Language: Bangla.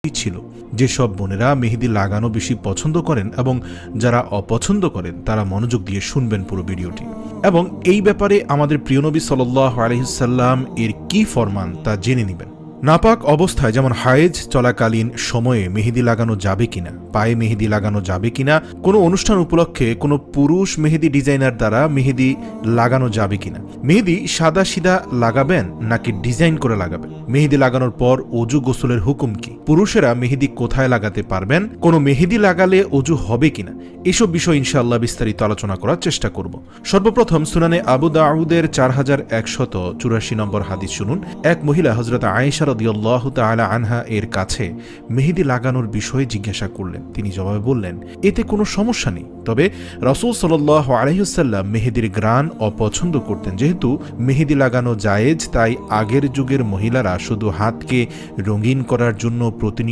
ছিল। যেসব বোনেরা মেহেদি লাগানো বেশি পছন্দ করেন এবং যারা অপছন্দ করেন তারা মনোযোগ দিয়ে শুনবেন পুরো ভিডিওটি, এবং এই ব্যাপারে আমাদের প্রিয় নবী সাল্লাল্লাহু আলাইহি সাল্লাম এর কি ফরমান তা জেনে নেবেন। নাপাক অবস্থায় যেমন হায়েজ চলাকালীন সময়ে মেহেদি লাগানো যাবে কিনা, পায়ে মেহেদি লাগানো যাবে কিনা, কোনো অনুষ্ঠান উপলক্ষে কোনো পুরুষ মেহেদি ডিজাইনার দ্বারা মেহেদি লাগানো যাবে কিনা, মেহেদি সাদা সিধা লাগাবেন নাকি ডিজাইন করে লাগাবেন, মেহেদি লাগানোর পর অজু গোসলের হুকুম কি, পুরুষেরা মেহেদি কোথায় লাগাতে পারবেন, কোনো মেহেদি লাগালে অজু হবে কিনা, এসব বিষয় ইনশাআল্লাহ বিস্তারিত আলোচনা করার চেষ্টা করব। সর্বপ্রথম সুনানে আবু দাউদের 4184 নম্বর হাদিস শুনুন। এক মহিলা হযরত আয়েশা রাদিয়াল্লাহু তাআলা আনহা এর কাছে মেহেদি লাগানোর বিষয়ে জিজ্ঞাসা করলেন। তিনি জবাবে বললেন, এতে কোনো সমস্যা নেই, তবে রাসূল সাল্লাল্লাহু আলাইহি ওয়াসাল্লাম মেহেদির ঘ্রাণ অপছন্দ করতেন। যেহেতু মেহেদি লাগানো জায়েজ, তাই আগের যুগের মহিলারা শুধু হাতকে রঙিন করার জন্য প্রতিনিয়ত